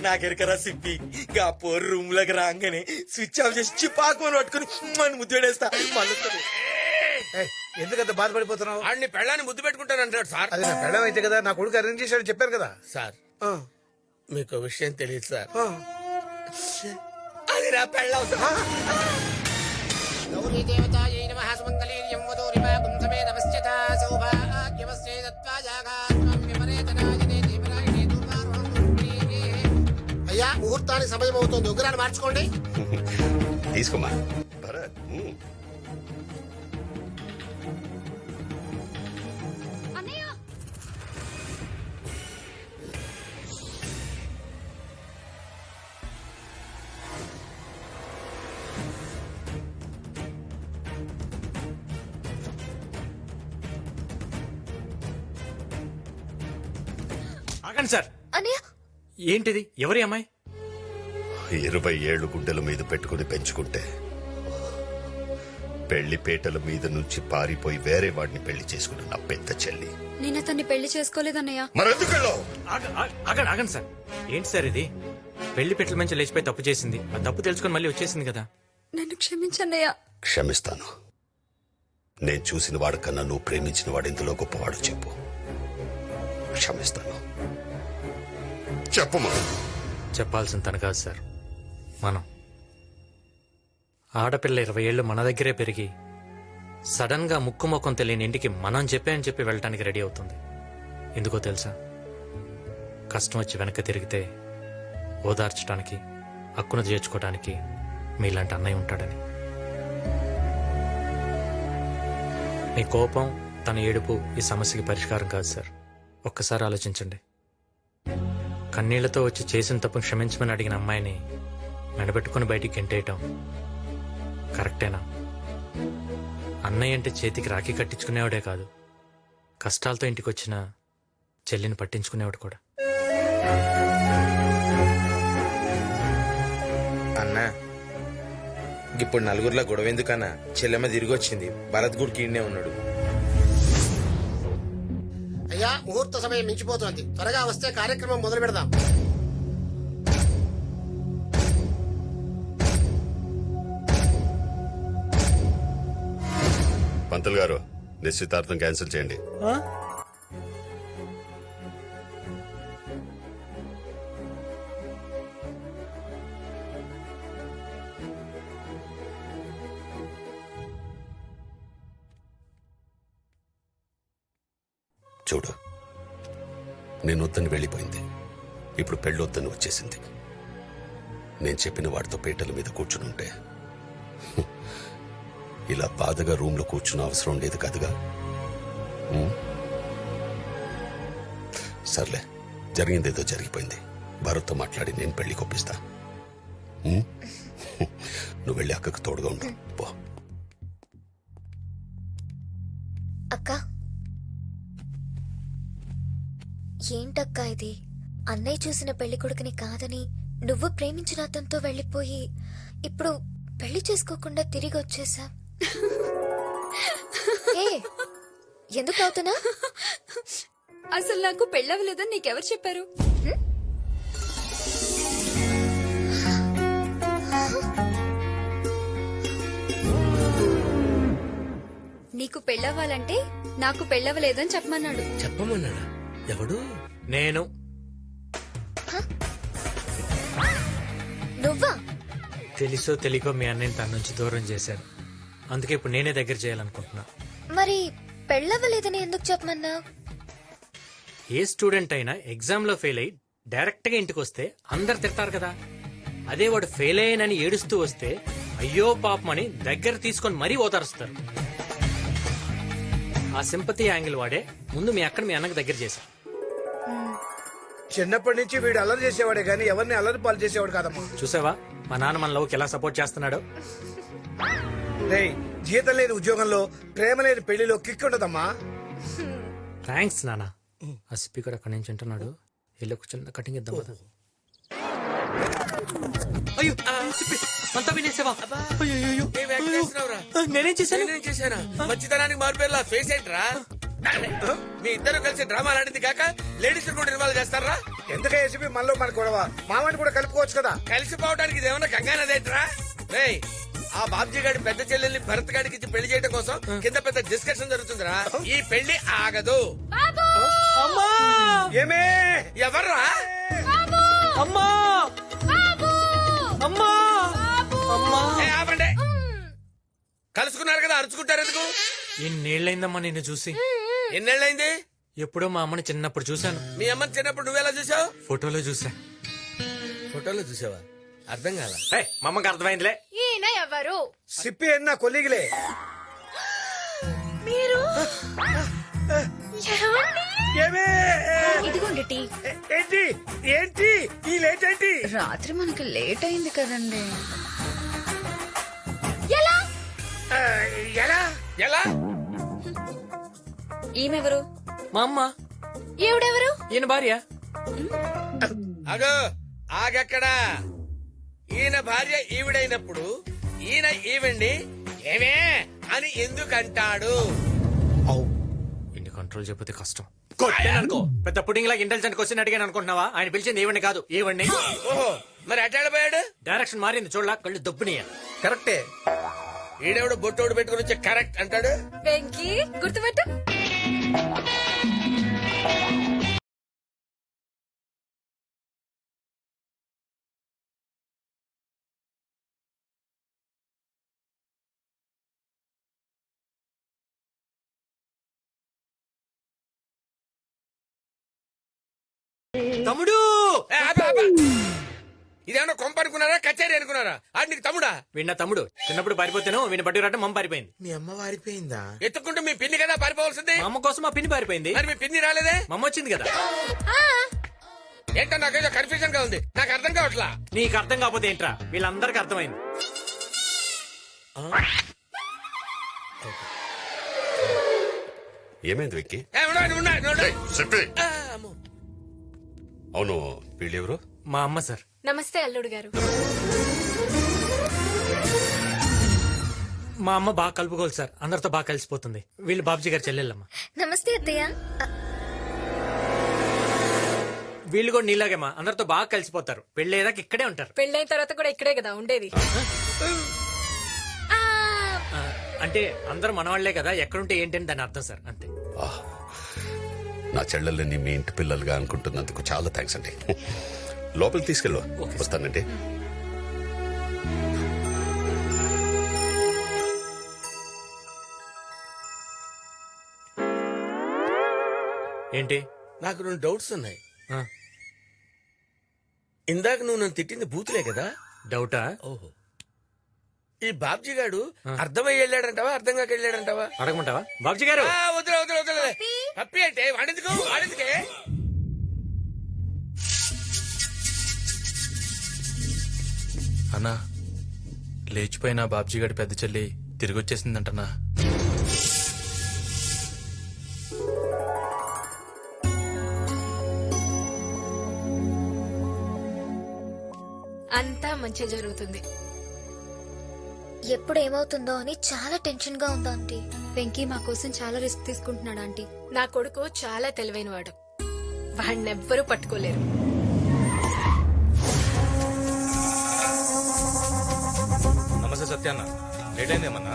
నాకెరకరా సిప్పి గా పోరు రూమ్ లోకి రాగానే స్విచ్ ఆఫ్ చేసి చిపాకుని పట్టుకుని మన ముద్దుడేస్తా మళ్ళీ ఏయ్, ఎందుకంత బాధపడిపోతున్నావు? ఆడిని పెళ్ళాన్ని ముద్దు పెట్టుకుంటానంటాడు సార్. అది నా పెళ్ళం అయితే కదా, నా కొడుకు అరేంజ్ చేశాడు చెప్పారు కదా. సార్ ఆ, మీకు విషయం తెలియదు సార్, ఆ. అది నా పెళ్ళం సార్. అయ్యా ముహూర్తానికి సమయం అవుతుంది, ఉగ్రాన్ని మార్చుకోండి. తీసుకోమా భరత్. ఆగండి సార్. అన్నయ్య ఏంటిది? ఎవరి అమ్మాయి? 20 ఏళ్ళు గుడ్డల మీద పెట్టుకుని పెంచుకుంటే పెళ్లి పేటల మీద నుంచి పారిపోయి వేరే వాడిని పెళ్లి చేసుకున్న నా పెద్ద చెల్లి. నేను అతన్ని పెళ్లి చేసుకోలేదన్నయ్య. మరెందుకెళ్ళావు? ఆగండి ఆగండి సార్. ఏంటి సార్ ఇది? పెళ్లి పెట్టల మంచి లేచిపోయి తప్పు చేసింది. ఆ తప్పు తెలుసుకొని మళ్ళీ వచ్చేసింది కదా. నన్ను క్షమించన్నయ్య. క్షమిస్తాను. నేను చూసిన వాడికన్నా నువ్వు ప్రేమించిన వాడు ఎందులో గొప్పవాడు చెప్పు. క్షమిస్తాను. చెప్పమా. చెప్పాల్సిన తన కాదు సార్, మనం. ఆడపిల్ల 20 ఏళ్ళు మన దగ్గరే పెరిగి సడన్ గా ముక్కు ముఖం తెలియని ఇంటికి మనం చెప్పి వెళ్ళటానికి రెడీ అవుతుంది. ఎందుకో తెలుసా? కష్టం వచ్చి వెనక్కి తిరిగితే ఓదార్చడానికి, హక్కును చేర్చుకోవడానికి మీలాంటి అన్నయ్య ఉంటాడని. మీ కోపం, తన ఏడుపు ఈ సమస్యకి పరిష్కారం కాదు సార్. ఒక్కసారి ఆలోచించండి. కన్నీళ్లతో వచ్చి చేసిన తప్పు క్షమించమని అడిగిన అమ్మాయిని మెడబెట్టుకుని బయటికి గెంటేయటం కరెక్టేనా? అన్నయ్య అంటే చేతికి రాఖీ కట్టించుకునేవాడే కాదు, కష్టాలతో ఇంటికి వచ్చిన చెల్లిని పట్టించుకునేవాడు కూడా. అన్నా, ఇప్పుడు నలుగురిలో గొడవ ఎందుకన్నా? చెల్లెమ్మ తిరిగి వచ్చింది, భరత్ గుడికి ఈడనే ఉన్నాడు. అయ్యా ముహూర్త సమయం మించిపోతోంది, త్వరగా వస్తే కార్యక్రమం మొదలు పెడదాం. పంతులు గారు, నిశ్చితార్థం క్యాన్సిల్ చేయండి. చూడు, నేను వద్దని వెళ్ళిపోయింది, ఇప్పుడు పెళ్ళొద్దని వచ్చేసింది. నేను చెప్పిన వాడితో పీటల మీద కూర్చుని ఉంటే ఇలా బాధగా రూమ్ లో కూర్చున్న అవసరం ఉండేది కదగా. సర్లే, జరిగిందేదో జరిగిపోయింది. భరత్తో మాట్లాడి నేను పెళ్లి కొప్పిస్తా. నువ్వు వెళ్ళి అక్కకు తోడుగా ఉండు పో. అక్క, ఏంటక్కా ఇది? అన్నయ్య చూసిన పెళ్లి కొడుకుని కాదని నువ్వు ప్రేమించిన అతనితో వెళ్ళిపోయి ఇప్పుడు పెళ్లి చేసుకోకుండా తిరిగి వచ్చేసా. ఎందుకు అవుతున్నా? అసలు నాకు పెళ్ళవలేదని నీకెవరు చెప్పారు? నీకు పెళ్ళవ్వాలంటే నాకు పెళ్ళవలేదని చెప్పమన్నాడు. చెప్పమన్నాడా? ఎవడు? నేను. నువ్వా? తెలుసో తెలియకో మీ అన్నయ్యని తన నుంచి దూరం చేశాను. అందుకే ఇప్పుడు నేనే దగ్గర చేయాలనుకుంటున్నా. మరి పెళ్ళవ్వలేదని ఎందుకు చెప్పమన్నా? ఏ స్టూడెంట్ అయినా ఎగ్జామ్ లో ఫెయిల్ అయ్యి డైరెక్ట్ గా ఇంటికి వస్తే అందరు తిడతారు కదా. అదే వాడు ఫెయిల్ అయ్యానని ఏడుస్తూ వస్తే అయ్యో పాపమని దగ్గర తీసుకొని మరీ ఓదారుస్తారు. ఆ సింపతి యాంగిల్ వాడే ముందు మీ అక్కడ మీ అన్నకు దగ్గర చేశా. చిన్నప్పటి నుంచి వీడు అల్లరి చేసేవాడే గానీ ఎవరిని అల్లరి పాలు చేసేవాడు కాదమ్మా. చూసావా మా నాన్న మన లవ్కి ఎలా సపోర్ట్ చేస్తున్నాడు? రేయ్, జీతం లేని ఉద్యోగంలో ప్రేమ లేని పెళ్లిలో కిక్ ఉండదమ్మా. థ్యాంక్స్ నాన్న. ఆ స్పీకర్ అక్కడి నుంచి ఉంటున్నాడు, వెళ్ళి ఒక చిన్న కటింగ్ ఇద్దాం కదా. అయ్యో అంతా వినేసావా? నేనేం చేశానా? మంచితనానికి మారిపోయేలా ఫేస్ ఏంట్రా? మీ ఇద్దరు కలిసి డ్రామా ఆడింది కాక లేడీస్ కూడా ఇన్వాల్వ్ చేస్తారా? ఎందుకే ఏసీపీ మనలో మన గొడవ మామని కూడా కలుపుకోవచ్చు కదా. కలిసిపోవడానికి ఇదేమన్నా గంగానదేంట్రా రేయ్ ఆ బాబ్జీ గారి పెద్ద చెల్లెల్ని భరత్ గారికి ఇచ్చి పెళ్లి చేయడం కోసం కింద పెద్ద డిస్కషన్ జరుగుతుందిరా. ఈ పెళ్లి ఆగదు. ఏమే ఎవర్రా? అమ్మా అమ్మా అమ్మా ఏ, ఆపండి. కలుసుకున్నారు కదా అరుచుకుంటారు ఎందుకు? ఎన్నేళ్ళైందమ్మా నిన్ను చూసి. ఎన్నేళ్ళైంది? ఎప్పుడో మా అమ్మని చిన్నప్పుడు చూశాను. మీ అమ్మని చిన్నప్పుడు నువ్వెలా చూసావు? ఫోటోలో చూసా. ఫోటోలో చూసావా? అర్థం కాల. మా అమ్మకి అర్థమైందిలే. ఈయన ఎవరు? సిప్పి అన్న కొలిగిలే. మీరు ఏమే ఇదిగోండి టీ. ఏంటి ఏంటి ఈ లేట్ ఏంటి? రాత్రి మనకి లేట్ అయింది కదండి. ఎలా? ఆ, ఎలా ఎలా? ఈమెవరు? మా అమ్మ. ఈవిడెవరు? ఈయన భార్య. అగో ఆగక్కడా. ఈయన భార్య ఈవిడైనప్పుడు ఈయన ఈవిడ్ని ఏమే అని ఎందుకంటాడు? ఇన్ని కంట్రోల్ చెప్పితే కష్టం. కొట్టాననుకో పెద్ద పుడింగ్ లాగా ఇంటెలిజెంట్ క్వశ్చన్ అడిగాను అనుకుంటున్నావా? ఆయన పిలిచింది ఈవెండి కాదు ఈవెండి. ఓహో మరి అటాడిపోయాడు. డైరెక్షన్ మారింది చూడలా, కళ్ళు దబ్బునియ. కరెక్టే. ఈడెవడు బొట్టోడు పెట్టుకుని వచ్చి కరెక్ట్ అంటాడు. వెంకీ గుర్తుపెట్టు. తమ్ముడు ఏ, ఆపు, ఆపు. ఇదేమన్నా కొంప అనుకున్నారా కచేరీ అనుకున్నారా? ఆడు నీకు తమ్ముడా? వీణ తమ్ముడు చిన్నప్పుడు పారిపోతాను వీణ బట్టి రావడం మమ్మ పారిపోయింది. మీ అమ్మ వారిపోయిందా? ఎత్తుకుంటూ మీ పిన్ని కదా పారిపోవాల్సింది. మా అమ్మ కోసం మా పిన్ని పారిపోయింది. మరి మీ పిన్ని రాలేదే? మా అమ్మ వచ్చింది కదా. ఏంటో నాకేదో కన్ఫ్యూజన్ గా ఉంది. నాకు అర్థం కావట్లా. నీకు అర్థం కాకపోతే ఏంట్రా? వీళ్ళందరికీ అర్థమైంది. ఏమైంది వెక్కి? ఏ, ఉండు, ఉండు, ఉండు. చెప్పి. ఆ, అమ్మో. అవును వీళ్ళెవరు? మా అమ్మ సార్. నమస్తే అల్లుడు గారు. మా అమ్మ బాగా కలుపుకోవాలి సార్, అందరితో బాగా కలిసిపోతుంది. వీళ్ళు బాబుజీ గారు చెల్లెళ్ళమ్మ. నమస్తే అత్తయ్య. వీళ్ళు కూడా నీలాగేమా అందరితో బాగా కలిసిపోతారు. పెళ్ళేదాకా ఇక్కడే ఉంటారు. పెళ్ళైన తర్వాత కూడా ఇక్కడే కదా ఉండేది. ఆ, అంటే అందరూ మనవాళ్లే కదా, ఎక్కడుంటే ఏంటని దాని అర్థం సార్, అంతే. ఆహ్. నా చెల్లెల్ని మీ ఇంటి పిల్లలుగా అనుకుంటున్నందుకు చాలా థ్యాంక్స్ అండి. లోపలికి తీసుకెళ్ళు. వస్తానండి. ఏంటి? నాకు రెండు డౌట్స్ ఉన్నాయి. ఆ, ఇందాక నువ్వు నన్ను తిట్టింది బూతులే కదా? డౌటా? ఓహో. ఈ బాబ్జీ గాడు అర్థమై వెళ్ళాడంటావా అర్థం కాక వెళ్ళాడంటావా? అడగమంటావా బాబుజీ గారు? ఆ, వదిలే వదిలే వదిలే. హ్యాపీ అంటే వాడెందుకు వాడెందుకే? అన్నా లేచిపోయిన బాబ్జీ గడి పెద్ద చెల్లి తిరిగి వచ్చేసిందంటనా? అంతా మంచి జరుగుతుంది. ఎప్పుడు ఏమవుతుందో అని చాలా టెన్షన్ గా ఉందా ఆంటీ. వెంకీ మా కోసం చాలా రిస్క్ తీసుకుంటున్నాడు ఆంటీ. నా కొడుకు చాలా తెలివైనవాడు. వాడినెవ్వరూ పట్టుకోలేరు. నమస్తే సత్యాన్న, లేట్ అయిందేమన్నా?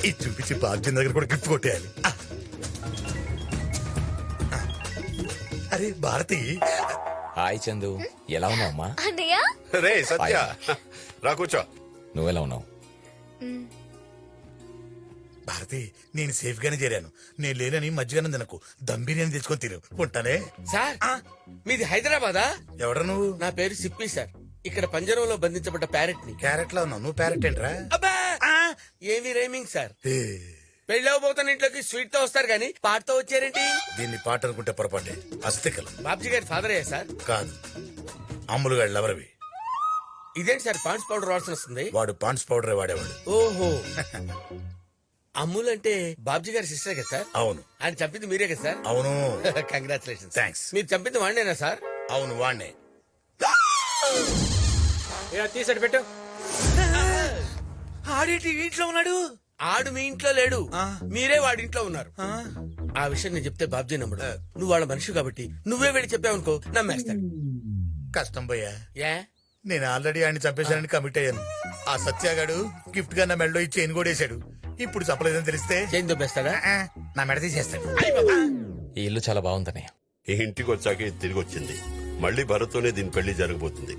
ఇది చూపించి బాధ్యం దగ్గర కూడా గిఫ్ట్ కొట్టేయాలి. అరే భారతి. హాయ్ చందు, ఎలా ఉన్నావు అమ్మా? అన్నయ్య రే సత్య, రా కూర్చో. నువ్వెలా ఉన్నావు? భారతి, నేను సేఫ్ గానే చేరాను. నేను లేనని మధ్యగానే తినకు, దమ్ బిర్యానీ తెచ్చుకొని తిను. ఉంటానే. సార్ మీది హైదరాబాదా? ఎవడ నువ్వు? నా పేరు సిప్పి సార్. ఇక్కడ పంజరంలో బంధించబడ్డ ప్యారెట్ ని. క్యారెట్ లా ఉన్నావు నువ్వు. ప్యారెట్ ఏంట్రా? అబ్బా ఏమి రైమింగ్ సార్. పెళ్ళవబోతున్న ఇంట్లోకి స్వీట్ తో వస్తారు గానీ పాటతో వచ్చారేంటి? దీన్ని పాట అనుకుంటే పొరపాటే. అస్థికలు. బాబ్జీ గారి ఫాదర్ అయ్యా సార్? కాదు, అమ్ములు గాడి లవరవి. ఇదేంటి సార్ పాండ్స్ పౌడర్ వాసన వస్తుంది? వాడు పాండ్స్ పౌడరే వాడేవాడు. ఓహో. అమ్ముల్ అంటే బాబ్జీ గారి సిస్టర్ కదా సార్? అవును. ఆయన చంపింది మీరే కదా సార్? అవును. కంగ్రాచులేషన్. థ్యాంక్స్. మీరు చంపింది వాడినేనా సార్? అవును వాడినే. తీసాడు పెట్టు. ఆడేటి ఇంట్లో ఉన్నాడు. ఆడు మీ ఇంట్లో లేడు, మీరే వాడి ఇంట్లో ఉన్నారు. ఆ విషయం నేను చెప్తే బాబ్జీ నమ్మడు. నువ్వు వాళ్ళ మనిషి కాబట్టి నువ్వే వెళ్ళి చెప్పావనుకో నమ్మేస్తాడు. కష్టం భయ్యా. ఏ నేను ఆల్రెడీ ఆయన చంపేశానని కమిట్ అయ్యాను. ఆ సత్యాగాడు గిఫ్ట్ గా నా మెడలో ఈ చైన్ కూడా వేశాడు. ఇప్పుడు చెప్పలేదని తెలిస్తే చేయి దొబ్బేస్తాడా? నా మెడ తీసేస్తాడు. ఈ ఇల్లు చాలా బాగుందన్నయ్య. ఈ ఇంటికి వచ్చాకే ఇది తిరిగి వచ్చింది. మళ్ళీ భరత్తోనే దీని పెళ్లి జరగబోతుంది.